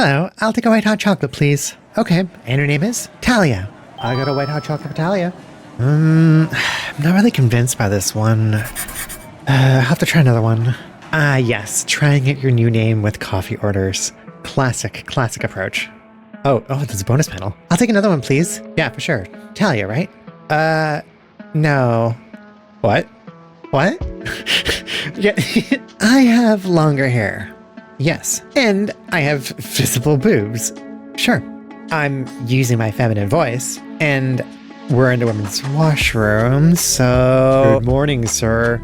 Hello, I'll take a white hot chocolate, please. Okay, and her name is Talia. I got a white hot chocolate for Talia. I'm not really convinced by this one. I'll have to try another one. Ah, yes, trying out your new name with coffee orders. Classic approach. Oh, there's a bonus panel. I'll take another one, please. Yeah, for sure. Talia, right? No. What? Yeah, I have longer hair. Yes, and I have visible boobs. Sure. I'm using my feminine voice, and we're in the women's washroom, so... Good morning, sir.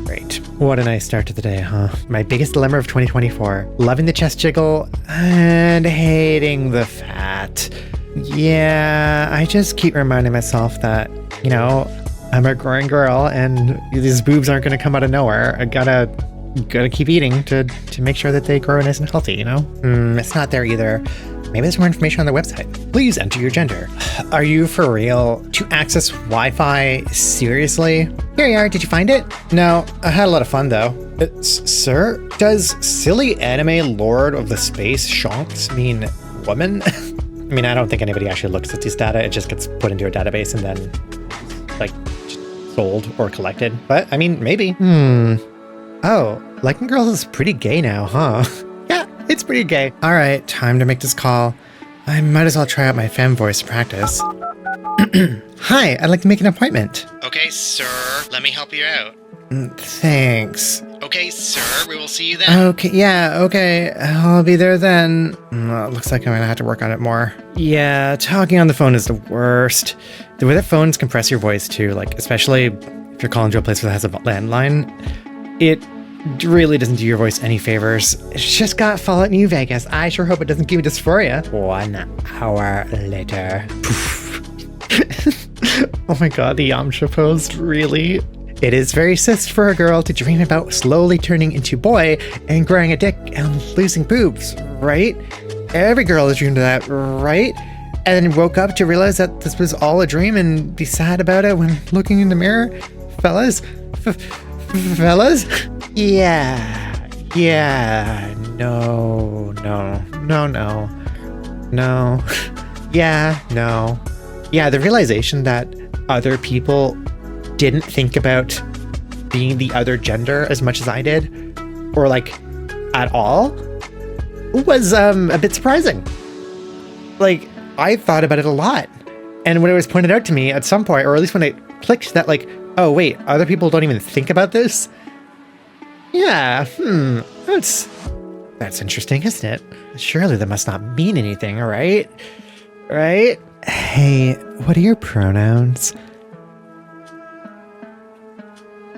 Great. What a nice start to the day, huh? My biggest dilemma of 2024. Loving the chest jiggle, and hating the fat. Yeah, I just keep reminding myself that, you know, I'm a growing girl, and these boobs aren't going to come out of nowhere. I gotta keep eating to make sure that they grow nice and healthy, you know? It's not there either. Maybe there's more information on their website. Please enter your gender. Are you for real? To access Wi-Fi? Seriously? Here you are. Did you find it? No, I had a lot of fun though. Sir, does silly anime Lord of the Space Shonks mean woman? I mean, I don't think anybody actually looks at this data. It just gets put into a database and then, like, sold or collected. But, I mean, maybe. Oh, liking girls is pretty gay now, huh? Yeah, it's pretty gay. All right, time to make this call. I might as well try out my femme voice to practice. Hi, I'd like to make an appointment. Okay, sir. Let me help you out. Thanks. Okay, sir. We will see you then. Okay, yeah, okay. I'll be there then. Looks like I'm gonna have to work on it more. Yeah, talking on the phone is the worst. The way that phones compress your voice too, like, especially if you're calling to a place that has a landline, it really doesn't do your voice any favors. It's just got Fallout New Vegas. I sure hope it doesn't give me dysphoria. 1 hour later. Oh my god, the Yamcha pose, really? It is very cis for a girl to dream about slowly turning into boy and growing a dick and losing boobs, right? Every girl has dreamed of that, right? And then woke up to realize that this was all a dream and be sad about it when looking in the mirror. Fellas? Fellas? Yeah. No. Yeah, no. Yeah, the realization that other people didn't think about being the other gender as much as I did, or like at all, was a bit surprising. Like, I thought about it a lot, and when it was pointed out to me at some point, or at least when it clicked that, like, oh wait, other people don't even think about this. Yeah, that's interesting, isn't it? Surely that must not mean anything, right? Right? Hey, what are your pronouns?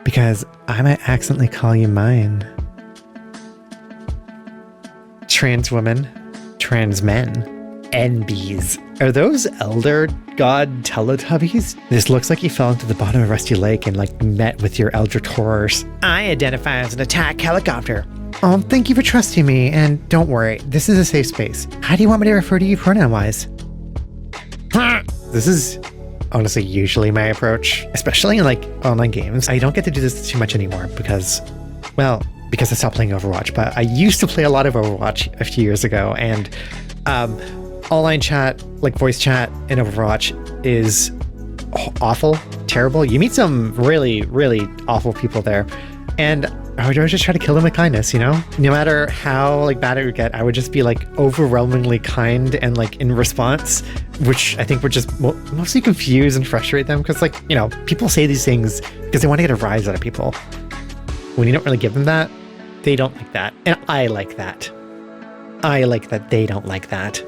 Because I might accidentally call you mine. Trans women, trans men, NBs. Are those elder god Teletubbies? This looks like you fell into the bottom of Rusty Lake and like met with your eldritch horrors. I identify as an attack helicopter. Oh, thank you for trusting me, and don't worry, this is a safe space. How do you want me to refer to you pronoun-wise? This is honestly usually my approach, especially in like online games. I don't get to do this too much anymore because I stopped playing Overwatch, but I used to play a lot of Overwatch a few years ago, and online chat, like voice chat in Overwatch, is awful, terrible. You meet some really, really awful people there, and I would always just try to kill them with kindness, you know? No matter how like bad it would get, I would just be like overwhelmingly kind and like in response, which I think would just mostly confuse and frustrate them, because like, you know, people say these things because they want to get a rise out of people. When you don't really give them that, they don't like that. And I like that. I like that they don't like that.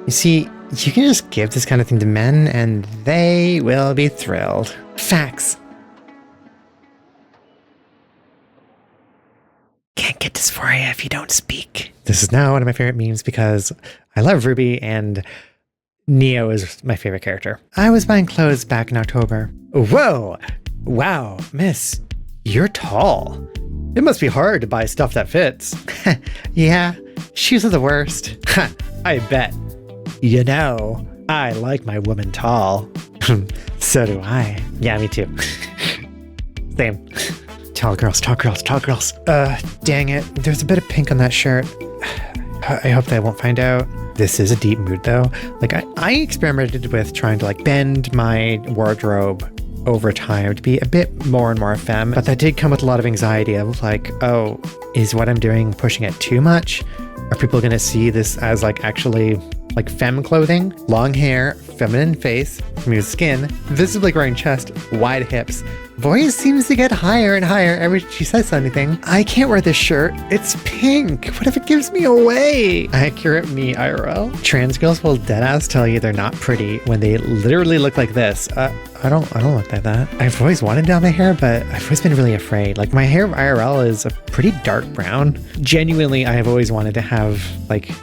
You see, you can just give this kind of thing to men and they will be thrilled. Facts. Can't get dysphoria if you don't speak. This is now one of my favorite memes because I love Ruby and Neo is my favorite character. I was buying clothes back in October. Whoa! Wow, miss, you're tall. It must be hard to buy stuff that fits. Yeah, shoes are the worst. I bet. You know, I like my woman tall. So do I. Yeah, me too. Same. Tall girls, tall girls, tall girls. Dang it. There's a bit of pink on that shirt. I hope they won't find out. This is a deep mood though. Like I experimented with trying to like bend my wardrobe over time to be a bit more and more femme, but that did come with a lot of anxiety of like, oh, is what I'm doing pushing it too much? Are people gonna see this as like actually like femme clothing? Long hair, feminine face, smooth skin, visibly growing chest, wide hips. Voice seems to get higher and higher every time she says anything. I can't wear this shirt. It's pink. What if it gives me away? Accurate me IRL. Trans girls will deadass tell you they're not pretty when they literally look like this. I don't look like that. I've always wanted down my hair, but I've always been really afraid. Like my hair IRL is a pretty dark brown. Genuinely, I have always wanted to have like, I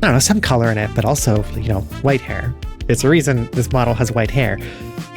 don't know, some color in it, but also, you know, white hair. It's the reason this model has white hair.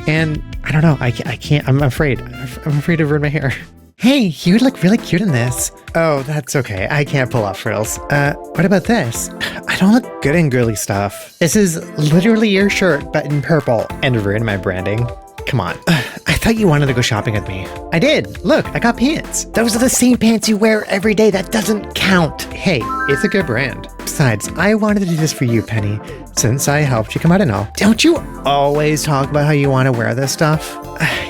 And I don't know, I can't, I'm afraid. I'm afraid to ruin my hair. Hey, you would look really cute in this. Oh, that's okay. I can't pull off frills. What about this? I don't look good in girly stuff. This is literally your shirt, but in purple, and ruin my branding. Come on. I thought you wanted to go shopping with me. I did. Look, I got pants. Those are the same pants you wear every day. That doesn't count. Hey, it's a good brand. Besides, I wanted to do this for you, Penny, since I helped you come out and all. Don't you always talk about how you want to wear this stuff?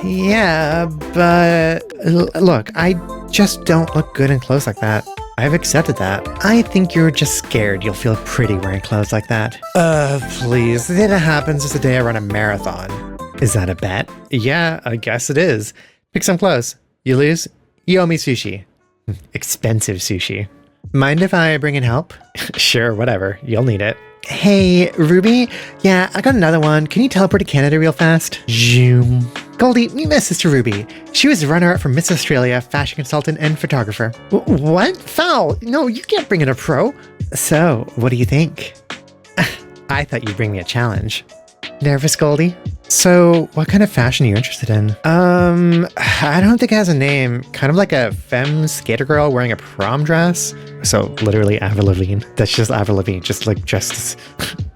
Yeah, but look, I just don't look good in clothes like that. I've accepted that. I think you're just scared you'll feel pretty wearing clothes like that. Please. The day that happens is the day I run a marathon. Is that a bet? Yeah, I guess it is. Pick some clothes. You lose, you owe me sushi. Expensive sushi. Mind if I bring in help? Sure, whatever. You'll need it. Hey, Ruby? Yeah, I got another one. Can you teleport to Canada real fast? Zoom. Goldie, meet my sister Ruby. She was runner-up for Miss Australia, fashion consultant, and photographer. What? Foul! No, you can't bring in a pro. So, what do you think? I thought you'd bring me a challenge. Nervous, Goldie? So, what kind of fashion are you interested in? I don't think it has a name. Kind of like a femme skater girl wearing a prom dress. So, literally Avril Lavigne. That's just Avril Lavigne, just like just...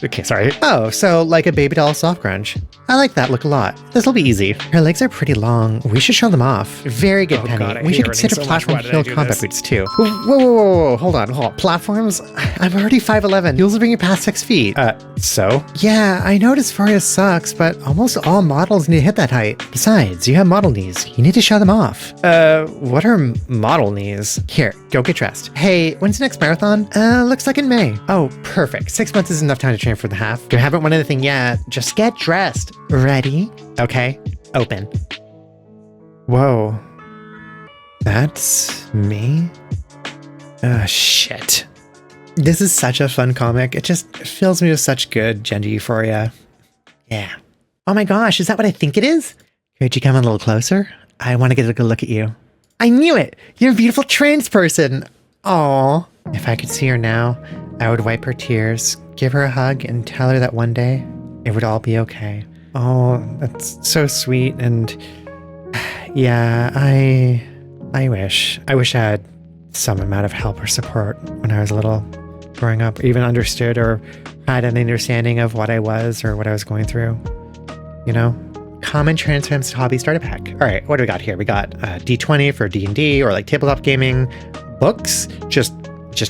Okay, sorry. Oh, so like a baby doll soft grunge. I like that look a lot. This'll be easy. Her legs are pretty long. We should show them off. Very good, Penny. God, we should consider platform heel combat boots too. Whoa. Hold on. Platforms? I'm already 5'11". Heels will bring you past 6 feet. So? Yeah, I know dysphoria sucks, but almost all models need to hit that height. Besides, you have model knees. You need to show them off. What are model knees? Here, go get dressed. Hey, when's the next marathon? Looks like in May. Oh, perfect. 6 months is enough time to train for the half. You haven't won anything yet. Just get dressed. Ready? Okay. Open. Whoa. That's me? Shit. This is such a fun comic. It just fills me with such good gender euphoria. Yeah. Oh my gosh, is that what I think it is? Could you come a little closer? I want to get a good look at you. I knew it! You're a beautiful trans person! Aww. If I could see her now, I would wipe her tears, give her a hug, and tell her that one day, it would all be okay. Oh, that's so sweet, and yeah, I wish I had some amount of help or support when I was little, growing up, or even understood or had an understanding of what I was or what I was going through, you know? Common trans femmes hobby starter pack. All right, what do we got here? We got D20 for D&D or like tabletop gaming, books, just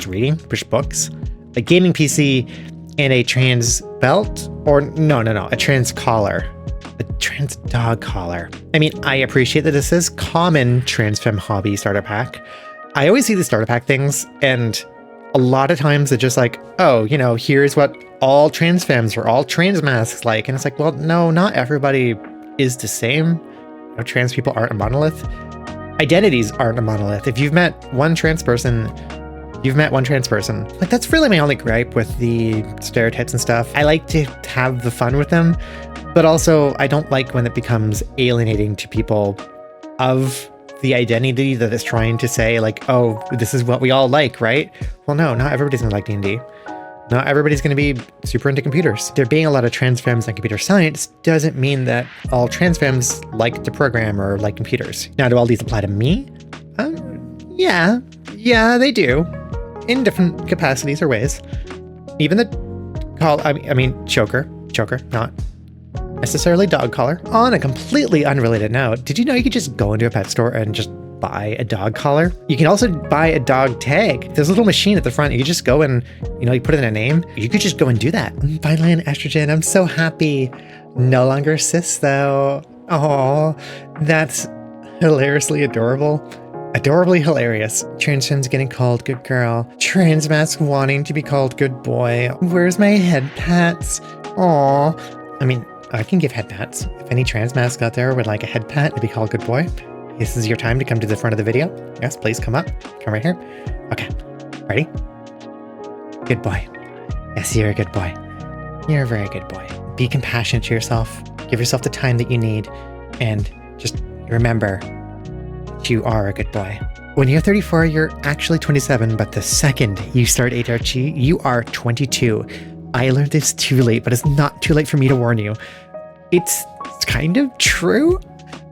reading, push books, a gaming PC, and a trans belt, or no, a trans collar, a trans dog collar. I mean, I appreciate that this is common trans femme hobby starter pack. I always see the starter pack things, and a lot of times it's just like, oh, you know, here's what all trans femmes or all trans masks like, and it's like, well, no, not everybody is the same. You know, trans people aren't a monolith. Identities aren't a monolith. If you've met one trans person, you've met one trans person. Like, that's really my only gripe with the stereotypes and stuff. I like to have the fun with them, but also I don't like when it becomes alienating to people of the identity that is trying to say, like, oh, this is what we all like, right? Well, no, not everybody's gonna like D&D. Not everybody's going to be super into computers. There being a lot of trans femmes and computer science doesn't mean that all trans femmes like to program or like computers. Now, do all these apply to me? Yeah, they do, in different capacities or ways. Even the choker, not necessarily dog collar. On a completely unrelated note, did you know you could just go into a pet store and just buy a dog collar. You can also buy a dog tag. There's a little machine at the front. You just go and, you put in a name. You could just go and do that. Finally an estrogen. I'm so happy. No longer cis though. Oh, that's hilariously adorable. Adorably hilarious. Trans fem's getting called good girl. Trans masc wanting to be called good boy. Where's my head pats? Aw. I mean, I can give head pats. If any trans masc out there would like a head pat to be called good boy, this is your time to come to the front of the video. Yes, please come up. Come right here. Okay. Ready? Good boy. Yes, you're a good boy. You're a very good boy. Be compassionate to yourself. Give yourself the time that you need. And just remember, you are a good boy. When you're 34, you're actually 27, but the second you start HRT, you are 22. I learned this too late, but it's not too late for me to warn you. It's kind of true.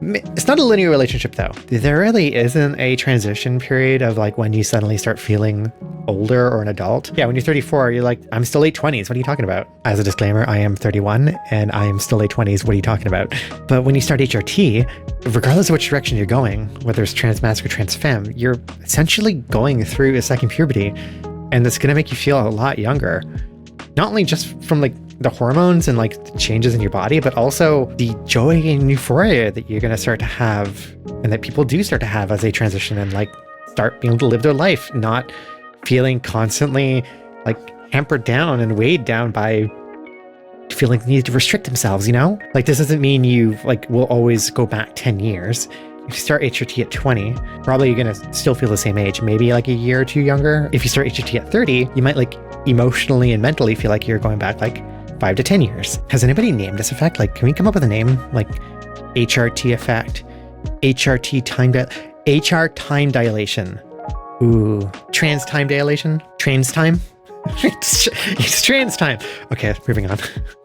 It's not a linear relationship though. There really isn't a transition period of like when you suddenly start feeling older or an adult. Yeah, when you're 34, you're like, I'm still late 20s. What are you talking about? As a disclaimer, I am 31 and I am still late 20s. What are you talking about? But when you start HRT, regardless of which direction you're going, whether it's trans masc or trans femme, you're essentially going through a second puberty, and it's going to make you feel a lot younger. Not only just from like the hormones and like the changes in your body, but also the joy and euphoria that you're going to start to have, and that people do start to have as they transition and like start being able to live their life, not feeling constantly like hampered down and weighed down by feeling the need to restrict themselves, Like this doesn't mean you like will always go back 10 years. If you start HRT at 20, probably you're going to still feel the same age, maybe like a year or two younger. If you start HRT at 30, you might like emotionally and mentally feel like you're going back like 5 to 10 years. Has anybody named this effect? Like, can we come up with a name? Like HRT effect, HRT HR time dilation. Ooh, trans time dilation, trans time. It's trans time. Okay, moving on.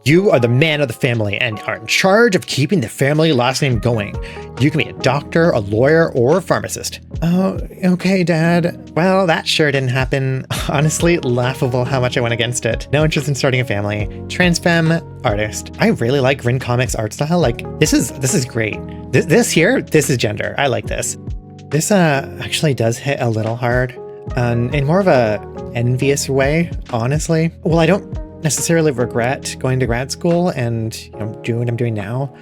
You are the man of the family and are in charge of keeping the family last name going. You can be a doctor, a lawyer, or a pharmacist. Oh, okay, Dad. Well, that sure didn't happen. Honestly, laughable how much I went against it. No interest in starting a family. Trans femme, artist. I really like RynComics art style. Like, this is great. This is gender. I like this. This actually does hit a little hard. In more of a envious way, honestly. Well, I don't necessarily regret going to grad school and doing what I'm doing now.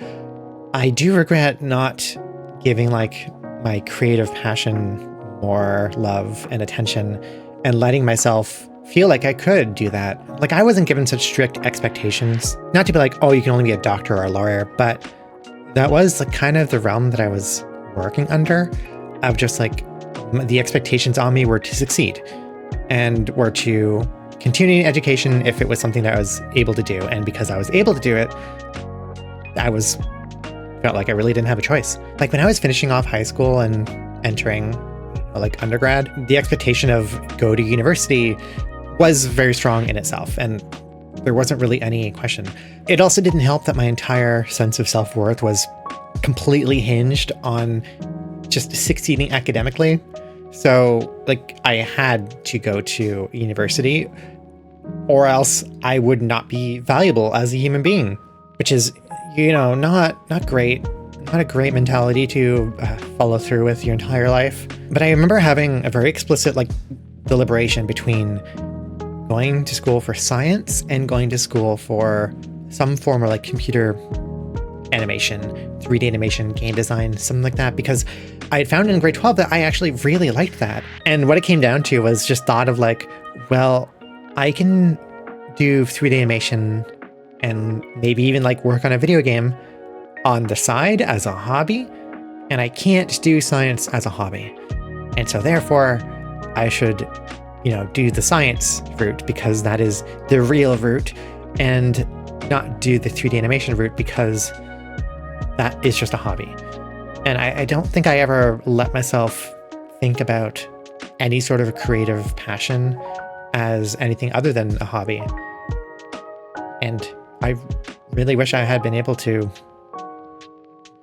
I do regret not giving like my creative passion more love and attention and letting myself feel like I could do that. Like I wasn't given such strict expectations, not to be like, oh, you can only be a doctor or a lawyer, but that was like kind of the realm that I was working under, of just like the expectations on me were to succeed and were to continue education if it was something that I was able to do. And because I was able to do it, I felt like I really didn't have a choice. Like when I was finishing off high school and entering like undergrad, the expectation of go to university was very strong in itself. And there wasn't really any question. It also didn't help that my entire sense of self-worth was completely hinged on just succeeding academically. So like I had to go to university or else I would not be valuable as a human being, which is, not great, not a great mentality to follow through with your entire life. But I remember having a very explicit like deliberation between going to school for science and going to school for some form of like computer animation, 3D animation, game design, something like that, because I had found in grade 12 that I actually really liked that. And what it came down to was just thought of like, well, I can do 3D animation and maybe even like work on a video game on the side as a hobby, and I can't do science as a hobby. And so therefore I should, do the science route because that is the real route, and not do the 3D animation route because that is just a hobby. And I don't think I ever let myself think about any sort of creative passion as anything other than a hobby. And I really wish I had been able to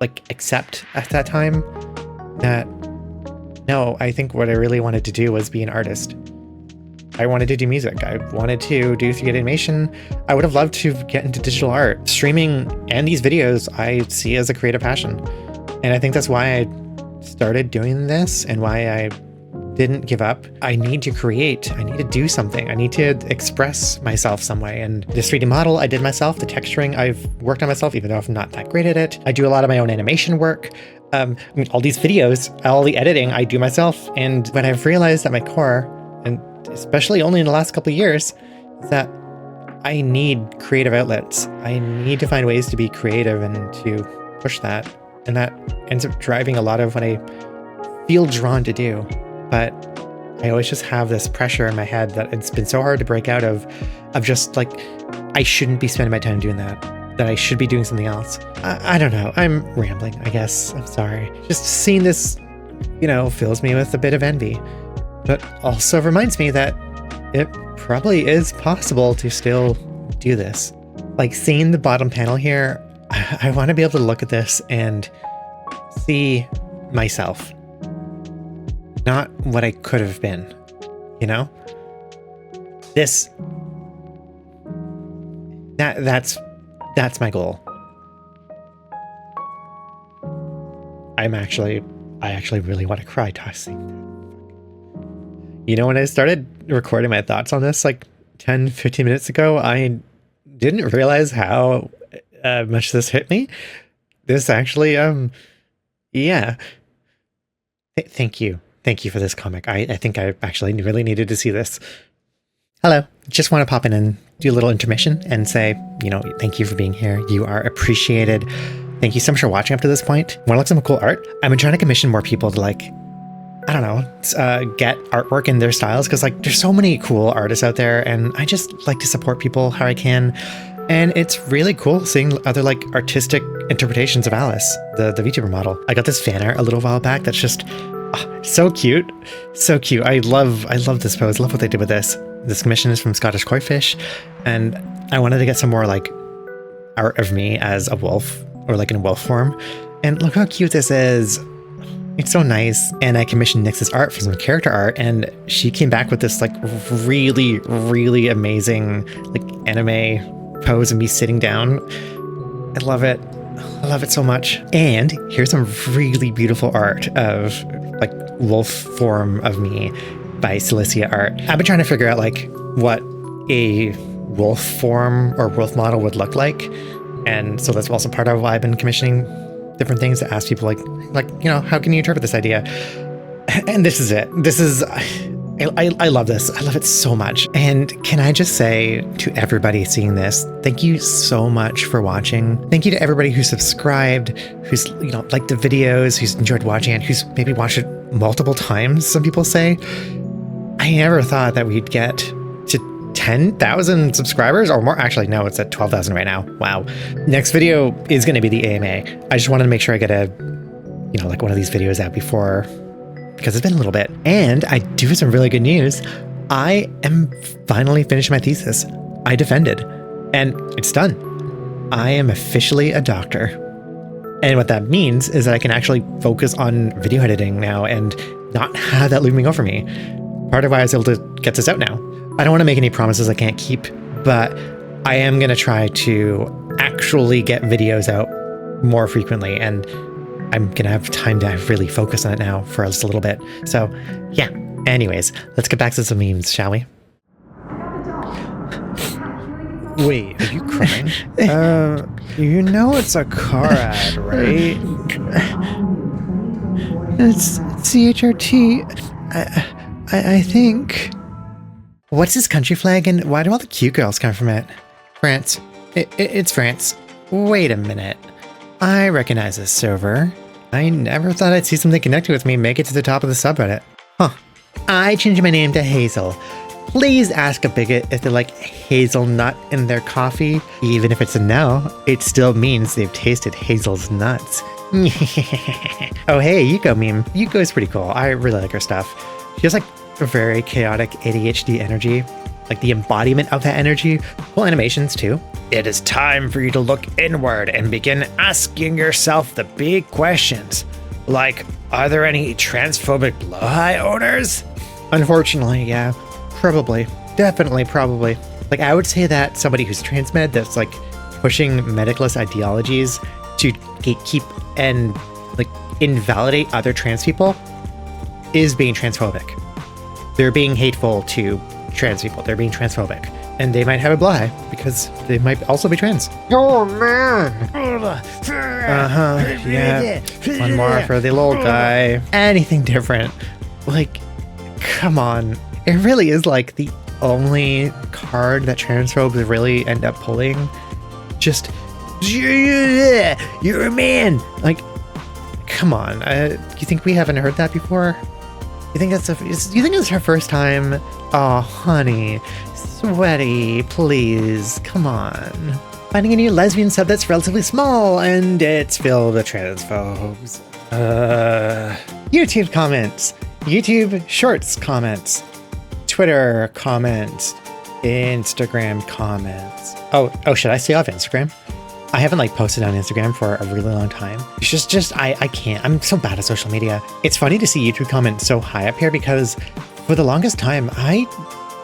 like accept at that time that, no, I think what I really wanted to do was be an artist. I wanted to do music. I wanted to do 3D animation. I would have loved to get into digital art. Streaming and these videos I see as a creative passion. And I think that's why I started doing this and why I didn't give up. I need to create. I need to do something. I need to express myself some way. And this 3D model I did myself, the texturing I've worked on myself, even though I'm not that great at it. I do a lot of my own animation work. I mean, all these videos, all the editing I do myself. And when I've realized at my core, and especially only in the last couple of years, is that I need creative outlets. I need to find ways to be creative and to push that. And that ends up driving a lot of what I feel drawn to do. But I always just have this pressure in my head that it's been so hard to break out of just like, I shouldn't be spending my time doing that I should be doing something else. I don't know. I'm rambling, I guess. I'm sorry. Just seeing this, you know, fills me with a bit of envy, but also reminds me that it probably is possible to still do this. Like seeing the bottom panel here, I want to be able to look at this and see myself. Not what I could have been, you know? That's my goal. I actually really want to cry tossing. You know, when I started recording my thoughts on this like 10, 15 minutes ago, I didn't realize how much this hit me. This actually, yeah. Thank you. Thank you for this comic. I think I actually really needed to see this. Hello. Just want to pop in and do a little intermission and say, you know, thank you for being here. You are appreciated. Thank you so much for watching up to this point. Want to look at some cool art? I've been trying to commission more people to like, I don't know, get artwork in their styles because like there's so many cool artists out there and I just like to support people how I can. And it's really cool seeing other like artistic interpretations of Alice, the VTuber model. I got this fan art a little while back that's just so cute. So cute. I love this pose. Love what they did with this. This commission is from Scottish Koi Fish, and I wanted to get some more like art of me as a wolf or like in wolf form. And look how cute this is. It's so nice. And I commissioned Nyx's art for some character art, and she came back with this like really, really amazing like anime pose of me sitting down. I love it. I love it so much. And here's some really beautiful art of like wolf form of me by Cilicia Art. I've been trying to figure out like what a wolf form or wolf model would look like. And so that's also part of why I've been commissioning different things to ask people like, you know, how can you interpret this idea? And this is it. This is, I love this. I love it so much. And can I just say to everybody seeing this, thank you so much for watching. Thank you to everybody who subscribed, who's, you know, liked the videos, who's enjoyed watching it, who's maybe watched it multiple times, some people say. I never thought that we'd get to 10,000 subscribers or more. Actually, no, it's at 12,000 right now. Wow. Next video is going to be the AMA. I just wanted to make sure I get a, you know, like one of these videos out before, because it's been a little bit. And I do have some really good news. I am finally finished my thesis. I defended, and it's done. I am officially a doctor. And what that means is that I can actually focus on video editing now and not have that looming over me. Part of why I was able to get this out now. I don't want to make any promises I can't keep, but I am going to try to actually get videos out more frequently, and I'm going to have time to really focus on it now for just a little bit. So yeah, anyways, let's get back to some memes, shall we? Wait, are you crying? You know it's a car ad, right? It's CHRT. I think. What's this country flag and why do all the cute girls come from it? France. It's France. Wait a minute. I recognize this server. I never thought I'd see something connected with me make it to the top of the subreddit. Huh. I changed my name to Hazel. Please ask a bigot if they like hazelnut in their coffee. Even if it's a no, it still means they've tasted Hazel's nuts. Oh hey, Yukko meme. Yukko is pretty cool. I really like her stuff. She has like a very chaotic ADHD energy, like the embodiment of that energy. Cool animations too. It is time for you to look inward and begin asking yourself the big questions. Like, are there any transphobic blowhigh owners? Unfortunately, yeah. Probably. Definitely, probably. Like, I would say that somebody who's transmed that's like pushing medicalist ideologies to gatekeep and like invalidate other trans people is being transphobic. They're being hateful to trans people. They're being transphobic. And they might have a black eye because they might also be trans. Oh, man. Yeah. One more for the little guy. Anything different. Like, come on. It really is like the only card that transphobes really end up pulling. Just, yeah, you're a man. Like, come on. You think we haven't heard that before? You think it's her first time? Oh, honey, sweaty, please, come on. Finding a new lesbian sub that's relatively small, and it's filled with transphobes. YouTube comments, YouTube Shorts comments, Twitter comments, Instagram comments. Oh, should I stay off Instagram? I haven't posted on Instagram for a really long time. It's just I can't. I'm so bad at social media. It's funny to see YouTube comments so high up here because for the longest time, I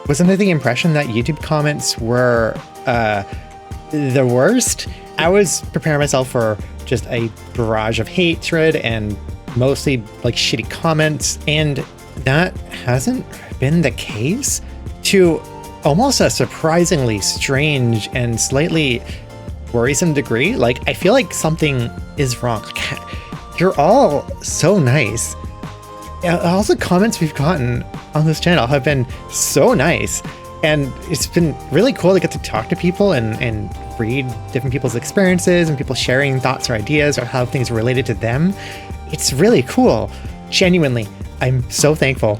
was under the impression that YouTube comments were the worst. I was preparing myself for just a barrage of hatred and mostly shitty comments, and that hasn't been the case to almost a surprisingly strange and slightly worrisome degree. I feel like something is wrong. You're all so nice. All the comments we've gotten on this channel have been so nice, and it's been really cool to get to talk to people and read different people's experiences and people sharing thoughts or ideas or how things are related to them. It's really cool. Genuinely, I'm so thankful.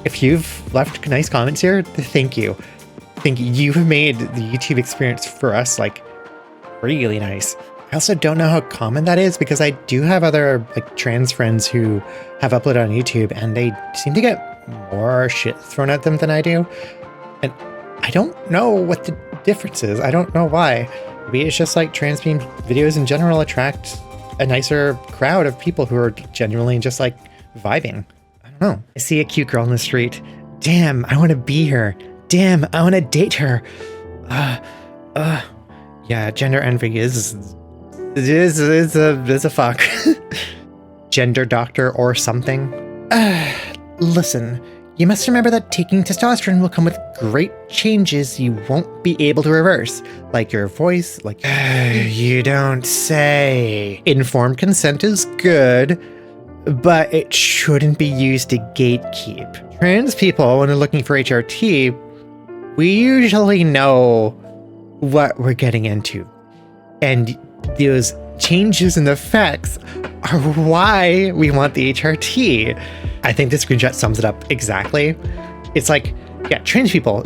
If you've left nice comments here, thank you. Thank you. You have made the YouTube experience for us really nice. I also don't know how common that is because I do have other trans friends who have uploaded on YouTube and they seem to get more shit thrown at them than I do. And I don't know what the difference is. I don't know why. Maybe it's just trans meme videos in general attract a nicer crowd of people who are genuinely just vibing. I don't know. I see a cute girl in the street. Damn, I want to be her. Damn, I want to date her. Yeah, gender envy is a fuck. Gender doctor or something. Listen, you must remember that taking testosterone will come with great changes you won't be able to reverse. Like your voice, you don't say. Informed consent is good, but it shouldn't be used to gatekeep. Trans people, when they're looking for HRT, we usually know what we're getting into. And those changes and effects are why we want the HRT. I think this screenshot sums it up exactly. It's yeah, trans people,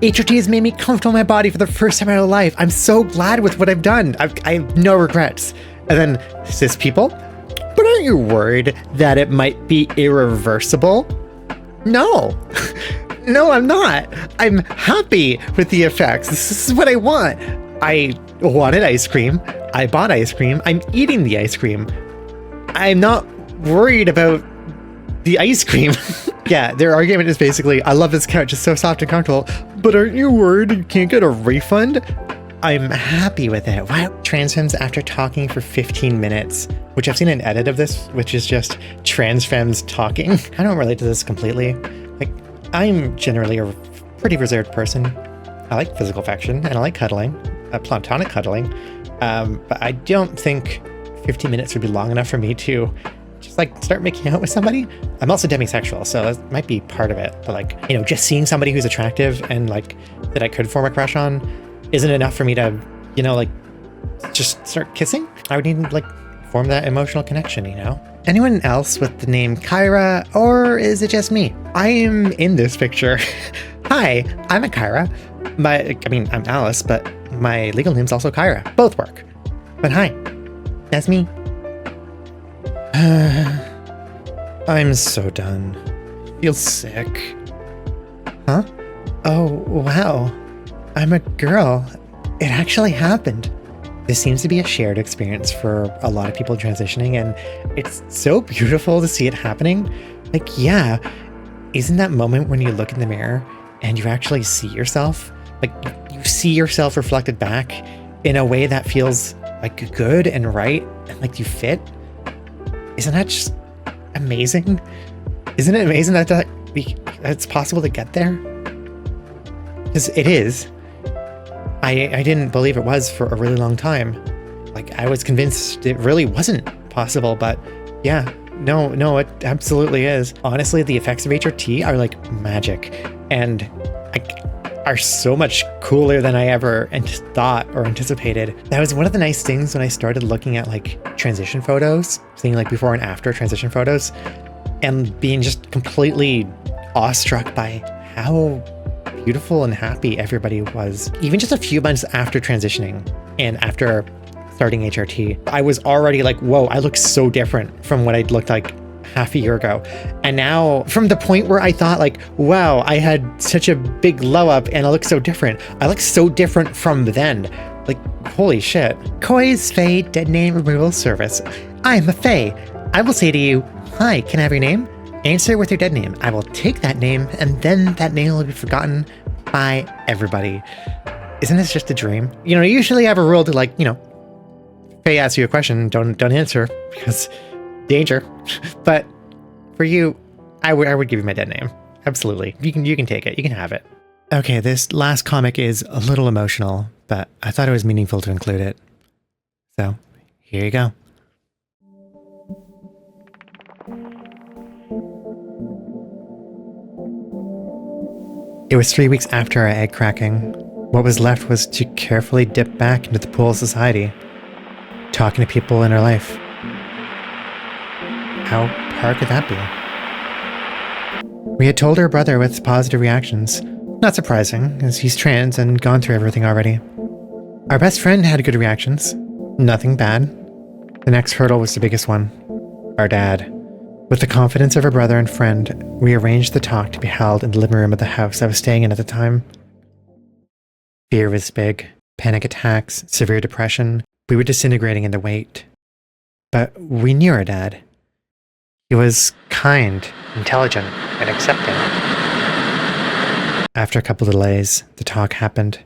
HRT has made me comfortable in my body for the first time in my life. I'm so glad with what I've done. I have no regrets. And then cis people, but aren't you worried that it might be irreversible? No. No, I'm not. I'm happy with the effects. This is what I want. I wanted ice cream. I bought ice cream. I'm eating the ice cream. I'm not worried about the ice cream. Yeah, their argument is basically, I love this couch. It's so soft and comfortable. But aren't you worried you can't get a refund? I'm happy with it. Why trans femmes after talking for 15 minutes, which I've seen an edit of this, which is just trans femmes talking. I don't relate to this completely. I'm generally a pretty reserved person. I like physical affection and I like cuddling, platonic cuddling. But I don't think 15 minutes would be long enough for me to just start making out with somebody. I'm also demisexual, so that might be part of it. But just seeing somebody who's attractive and that I could form a crush on isn't enough for me to, just start kissing. I would need form that emotional connection, Anyone else with the name Kyra, or is it just me? I am in this picture. Hi, I'm a Kyra. I'm Alice, but my legal name's also Kyra. Both work. But hi, that's me. I'm so done. Feel sick. Huh? Oh, wow. I'm a girl. It actually happened. This seems to be a shared experience for a lot of people transitioning, and it's so beautiful to see it happening. Yeah, isn't that moment when you look in the mirror and you actually see yourself? You see yourself reflected back in a way that feels good and right, and you fit? Isn't that just amazing? Isn't it amazing that it's possible to get there? Because it is. I didn't believe it was for a really long time. Like, I was convinced it really wasn't possible, but yeah, no, it absolutely is. Honestly, the effects of HRT are like magic, and are so much cooler than I ever thought or anticipated. That was one of the nice things when I started looking at like transition photos, seeing like before and after transition photos, and being just completely awestruck by how beautiful and happy everybody was. Even just a few months after transitioning and after starting HRT, I was already like, whoa, I look so different from what I looked like half a year ago. And now, from the point where I thought like, wow, I had such a big glow up and I look so different, I look so different from then. Like, holy shit. Koi's Fae Dead Name Removal Service. I am a Fae. I will say to you, hi, can I have your name? Answer with your dead name. I will take that name, and then that name will be forgotten by everybody. Isn't this just a dream? You know, usually I have a rule to like, you know, Fae asks you a question, don't answer, because danger. But for you, I would give you my dead name. Absolutely. You can take it. You can have it. Okay, this last comic is a little emotional, but I thought it was meaningful to include it. So, here you go. It was 3 weeks after our egg cracking. What was left was to carefully dip back into the pool of society, talking to people in our life. How hard could that be? We had told her brother with positive reactions. Not surprising, as he's trans and gone through everything already. Our best friend had good reactions. Nothing bad. The next hurdle was the biggest one. Our dad. With the confidence of her brother and friend, we arranged the talk to be held in the living room of the house I was staying in at the time. Fear was big. Panic attacks, severe depression. We were disintegrating in the weight. But we knew our dad. He was kind, intelligent, and accepting. After a couple of delays, the talk happened.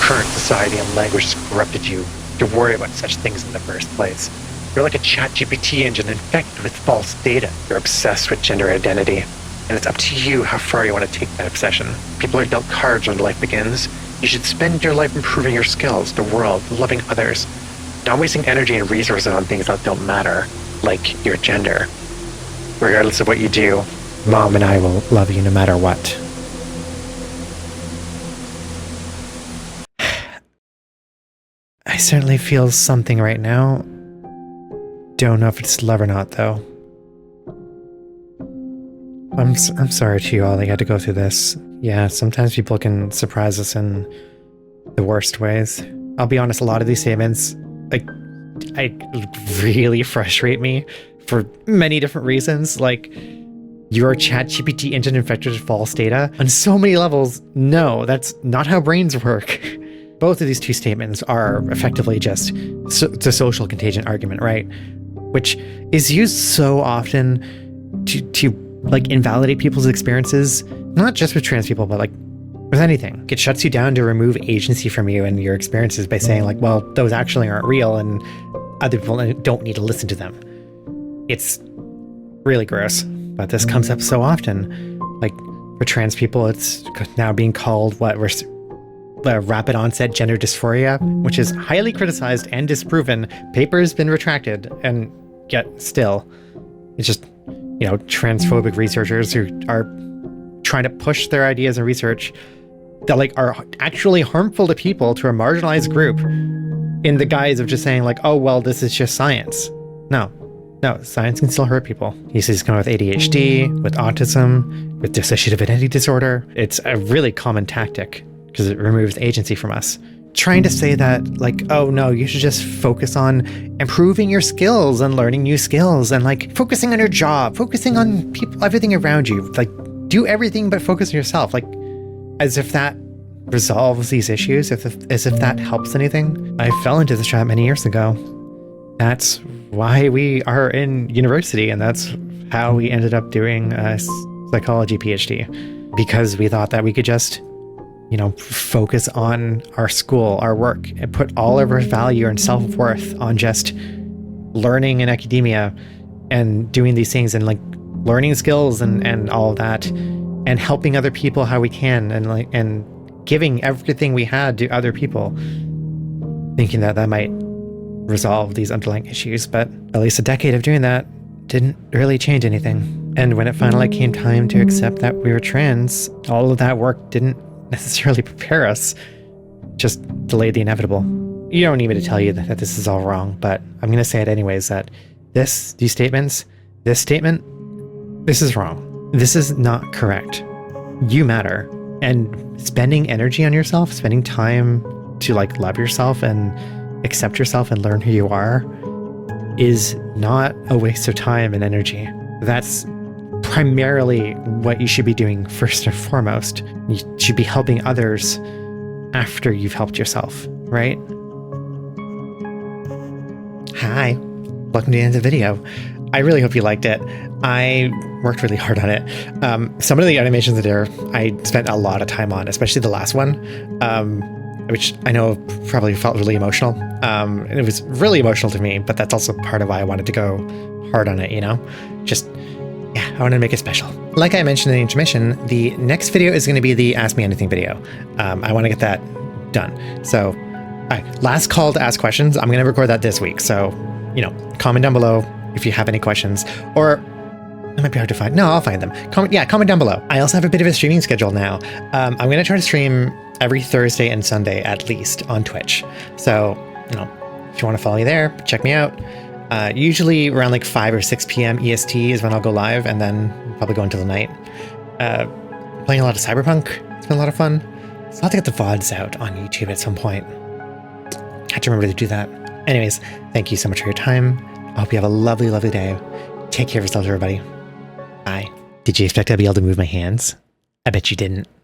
Current society and language has corrupted you to worry about such things in the first place. You're like a ChatGPT engine infected with false data. You're obsessed with gender identity, and it's up to you how far you want to take that obsession. People are dealt cards when life begins. You should spend your life improving your skills, the world, loving others, not wasting energy and resources on things that don't matter, like your gender. Regardless of what you do, Mom and I will love you no matter what. I certainly feel something right now. Don't know if it's love or not, though. I'm sorry to you all that you had to go through this. Yeah, sometimes people can surprise us in the worst ways. I'll be honest, a lot of these statements, like, really frustrate me for many different reasons. Like, your ChatGPT engine infected with false data. On so many levels, no, that's not how brains work. Both of these two statements are effectively just the social contagion argument, right? Which is used so often to like invalidate people's experiences, not just with trans people, but like with anything. It shuts you down to remove agency from you and your experiences by saying like, well, those actually aren't real and other people don't need to listen to them. It's really gross, but this comes up so often. Like for trans people, it's now being called rapid onset gender dysphoria, which is highly criticized and disproven. Paper has been retracted, and yet still, it's just, you know, transphobic researchers who are trying to push their ideas and research that like are actually harmful to people, to a marginalized group, in the guise of just saying like, oh, well, this is just science. No, science can still hurt people. You see this coming with ADHD, with autism, with dissociative identity disorder. It's a really common tactic because it removes agency from us. Trying to say that like, oh no, you should just focus on improving your skills and learning new skills and like focusing on your job, focusing on people, everything around you. Like do everything but focus on yourself. Like as if that resolves these issues, as if that helps anything. I fell into this trap many years ago. That's why we are in university, and that's how we ended up doing a psychology PhD, because we thought that we could just, focus on our school, our work, and put all of our value and self-worth on just learning in academia and doing these things and like learning skills and all of that, and helping other people how we can, and giving everything we had to other people, thinking that might resolve these underlying issues. But at least a decade of doing that didn't really change anything. And when it finally came time to accept that we were trans, all of that work didn't necessarily prepare us, just delayed the inevitable. You don't need me to tell you that this is all wrong, but I'm going to say it anyways, that this statement, this is wrong. This is not correct. You matter. And spending energy on yourself, spending time to like love yourself and accept yourself and learn who you are is not a waste of time and energy. That's primarily what you should be doing first and foremost. You should be helping others after you've helped yourself, right? Hi, welcome to the end of the video. I really hope you liked it. I worked really hard on it. Some of the animations in there I spent a lot of time on, especially the last one, which I know probably felt really emotional. And it was really emotional to me, but that's also part of why I wanted to go hard on it, I wanted to make it special. Like I mentioned in the intermission, the next video is going to be the Ask Me Anything video. I want to get that done. So, all right, last call to ask questions. I'm going to record that this week. So, comment down below if you have any questions, or it might be hard to find. No, I'll find them. Comment down below. I also have a bit of a streaming schedule now. I'm going to try to stream every Thursday and Sunday at least on Twitch. So, if you want to follow me there, check me out. Usually around like 5 or 6 p.m. EST is when I'll go live, and then probably go until the night. Playing a lot of Cyberpunk. It's been a lot of fun. So I'll have to get the VODs out on YouTube at some point. I have to remember to do that. Anyways, thank you so much for your time. I hope you have a lovely, lovely day. Take care of yourselves, everybody. Bye. Did you expect I'd be able to move my hands? I bet you didn't.